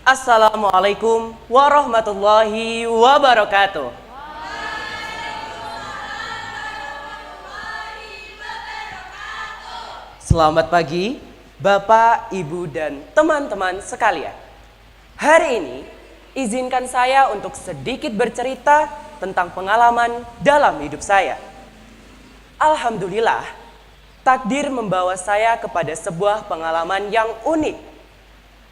Assalamualaikum warahmatullahi wabarakatuh. Selamat pagi, Bapak, Ibu, dan teman-teman sekalian. Hari ini, izinkan saya untuk sedikit bercerita tentang pengalaman dalam hidup saya. Alhamdulillah, takdir membawa saya kepada sebuah pengalaman yang unik.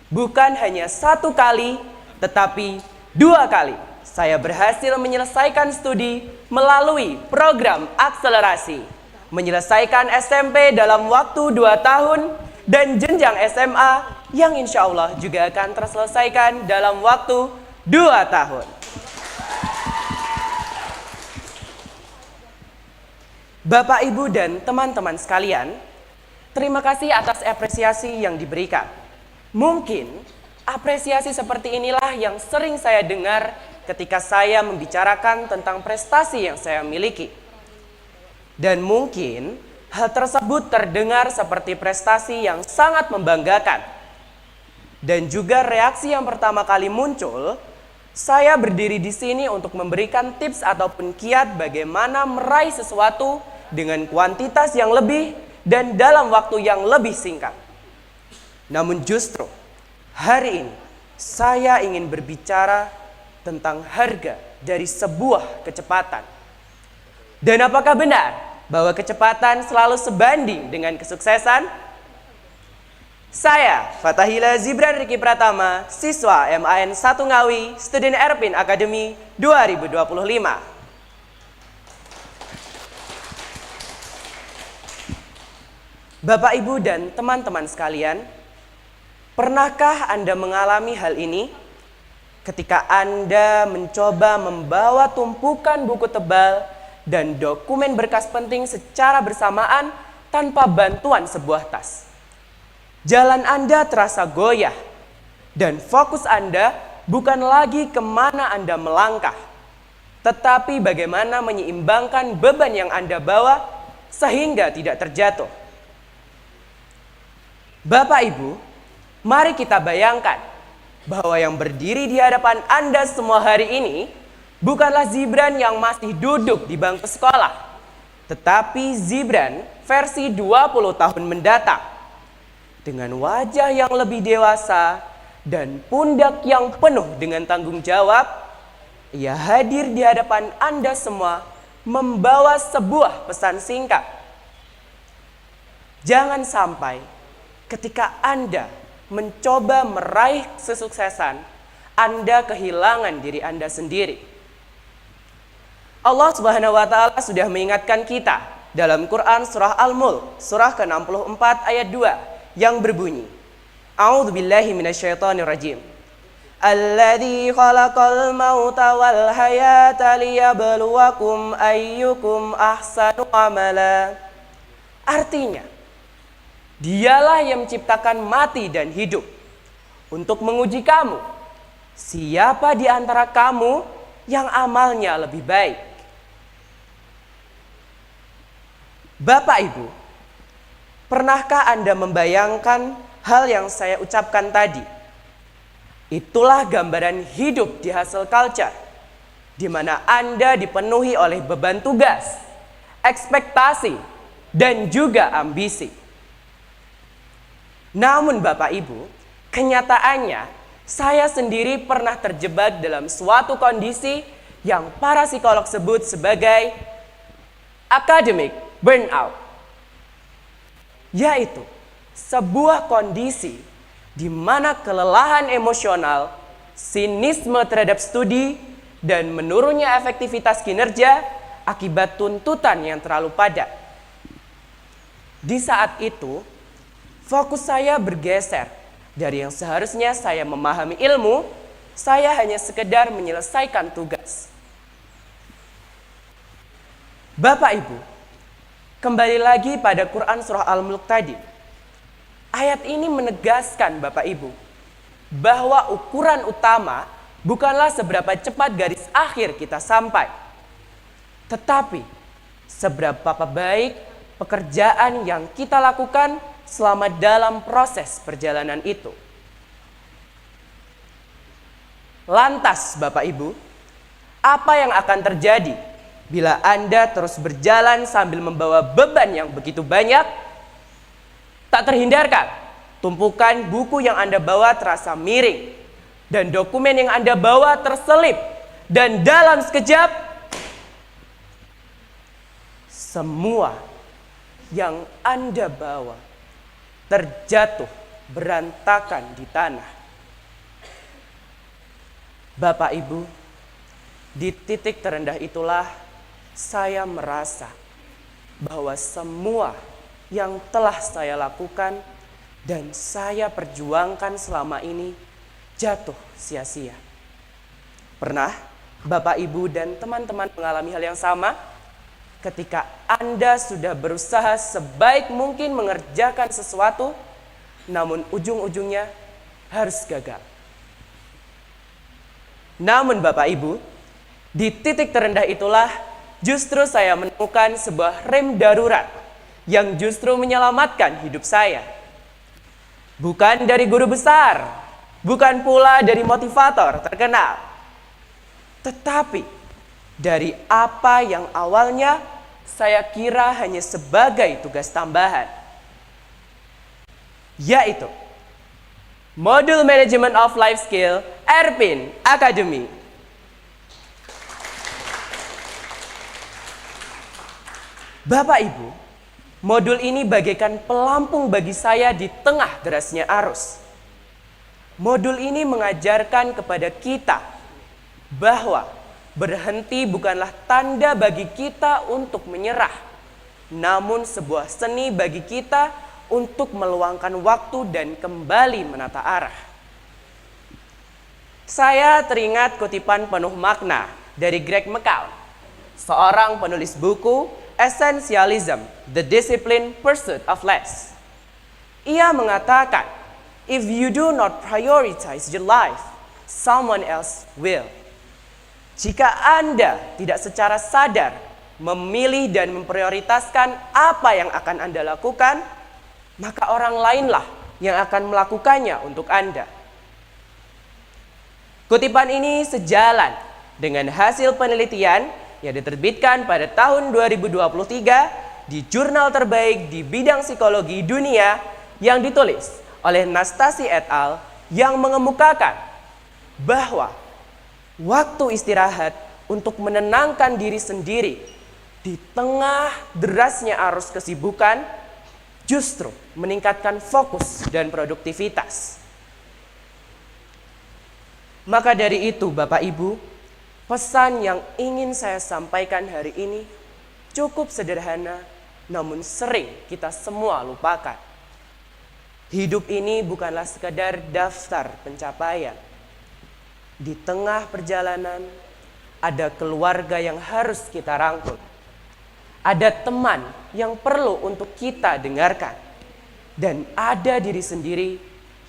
Bukan hanya satu kali, tetapi 2 kali. Saya berhasil menyelesaikan studi melalui program akselerasi. Menyelesaikan SMP dalam waktu 2 tahun dan jenjang SMA yang insya Allah juga akan terselesaikan dalam waktu 2 tahun. Bapak, Ibu, dan teman-teman sekalian, terima kasih atas apresiasi yang diberikan. Mungkin apresiasi seperti inilah yang sering saya dengar ketika saya membicarakan tentang prestasi yang saya miliki. Dan mungkin hal tersebut terdengar seperti prestasi yang sangat membanggakan. Dan juga reaksi yang pertama kali muncul, saya berdiri di sini untuk memberikan tips ataupun kiat bagaimana meraih sesuatu dengan kuantitas yang lebih dan dalam waktu yang lebih singkat. Namun justru hari ini saya ingin berbicara tentang harga dari sebuah kecepatan. Dan apakah benar bahwa kecepatan selalu sebanding dengan kesuksesan? Saya, Fatahila Zibran Riki Pratama, siswa MAN 1 Ngawi, student Erpin Academy 2025. Bapak, Ibu, dan teman-teman sekalian, pernahkah Anda mengalami hal ini? Ketika Anda mencoba membawa tumpukan buku tebal dan dokumen berkas penting secara bersamaan tanpa bantuan sebuah tas. Jalan Anda terasa goyah dan fokus Anda bukan lagi kemana Anda melangkah, tetapi bagaimana menyeimbangkan beban yang Anda bawa sehingga tidak terjatuh. Bapak, Ibu, mari kita bayangkan bahwa yang berdiri di hadapan Anda semua hari ini bukanlah Zibran yang masih duduk di bangku sekolah, tetapi Zibran versi 20 tahun mendatang. Dengan wajah yang lebih dewasa dan pundak yang penuh dengan tanggung jawab, ia hadir di hadapan Anda semua membawa sebuah pesan singkat. Jangan sampai ketika Anda mencoba meraih kesuksesan, Anda kehilangan diri Anda sendiri. Allah Subhanahu wa Ta'ala sudah mengingatkan kita dalam Quran surah Al-Mulk surah ke-64 ayat 2 yang berbunyi, A'udzubillahi minasyaitonirrajim. Alladzi khalaqal mauta wal hayata liyabluwakum ayyukum ahsanu amala. Artinya, Dialah yang menciptakan mati dan hidup untuk menguji kamu, siapa di antara kamu yang amalnya lebih baik. Bapak, Ibu, pernahkah Anda membayangkan hal yang saya ucapkan tadi? Itulah gambaran hidup di hustle culture, di mana Anda dipenuhi oleh beban tugas, ekspektasi, dan juga ambisi. Namun Bapak, Ibu, kenyataannya saya sendiri pernah terjebak dalam suatu kondisi yang para psikolog sebut sebagai academic burnout, yaitu sebuah kondisi di mana kelelahan emosional, sinisme terhadap studi, dan menurunnya efektivitas kinerja akibat tuntutan yang terlalu padat. Di saat itu, fokus saya bergeser dari yang seharusnya saya memahami ilmu, saya hanya sekedar menyelesaikan tugas. Bapak, Ibu, kembali lagi pada Quran surah Al-Mulk tadi. Ayat ini menegaskan Bapak, Ibu, bahwa ukuran utama bukanlah seberapa cepat garis akhir kita sampai, tetapi seberapa baik pekerjaan yang kita lakukan selama dalam proses perjalanan itu. Lantas Bapak Ibu, apa yang akan terjadi bila Anda terus berjalan sambil membawa beban yang begitu banyak? Tak terhindarkan, tumpukan buku yang Anda bawa terasa miring, dan dokumen yang Anda bawa terselip, dan dalam sekejap, semua yang Anda bawa terjatuh berantakan di tanah. Bapak Ibu, di titik terendah itulah saya merasa bahwa semua yang telah saya lakukan dan saya perjuangkan selama ini jatuh sia-sia. Pernah Bapak Ibu dan teman-teman mengalami hal yang sama? Ketika Anda sudah berusaha sebaik mungkin mengerjakan sesuatu, namun ujung-ujungnya harus gagal. Namun Bapak Ibu, di titik terendah itulah justru saya menemukan sebuah rem darurat yang justru menyelamatkan hidup saya. Bukan dari guru besar, bukan pula dari motivator terkenal, tetapi dari apa yang awalnya saya kira hanya sebagai tugas tambahan, yaitu Modul Management of Life Skill Erpin Academy. Bapak Ibu, modul ini bagaikan pelampung bagi saya di tengah derasnya arus. Modul ini mengajarkan kepada kita bahwa berhenti bukanlah tanda bagi kita untuk menyerah, namun sebuah seni bagi kita untuk meluangkan waktu dan kembali menata arah. Saya teringat kutipan penuh makna dari Greg McCall, seorang penulis buku Essentialism, The Disciplined Pursuit of Less. Ia mengatakan, if you do not prioritize your life, someone else will. Jika Anda tidak secara sadar memilih dan memprioritaskan apa yang akan Anda lakukan, maka orang lainlah yang akan melakukannya untuk Anda. Kutipan ini sejalan dengan hasil penelitian yang diterbitkan pada tahun 2023 di jurnal terbaik di bidang psikologi dunia yang ditulis oleh Nastasi et al. Yang mengemukakan bahwa waktu istirahat untuk menenangkan diri sendiri di tengah derasnya arus kesibukan justru meningkatkan fokus dan produktivitas. Maka dari itu Bapak Ibu, pesan yang ingin saya sampaikan hari ini cukup sederhana, namun sering kita semua lupakan. Hidup ini bukanlah sekadar daftar pencapaian. Di tengah perjalanan, ada keluarga yang harus kita rangkul. Ada teman yang perlu untuk kita dengarkan. Dan ada diri sendiri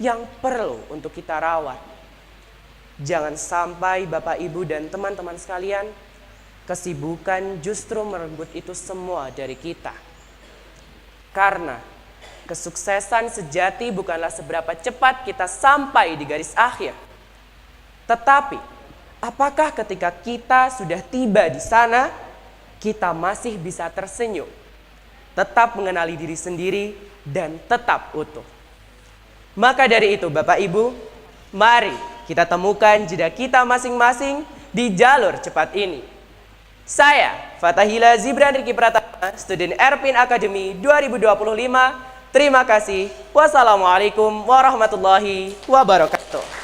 yang perlu untuk kita rawat. Jangan sampai Bapak Ibu dan teman-teman sekalian, kesibukan justru merenggut itu semua dari kita. Karena kesuksesan sejati bukanlah seberapa cepat kita sampai di garis akhir. Tetapi, apakah ketika kita sudah tiba di sana, kita masih bisa tersenyum, tetap mengenali diri sendiri, dan tetap utuh. Maka dari itu Bapak Ibu, mari kita temukan jeda kita masing-masing di jalur cepat ini. Saya, Fatahila Zibran Riki Pratama, student Erpin Academy 2025. Terima kasih. Wassalamualaikum warahmatullahi wabarakatuh.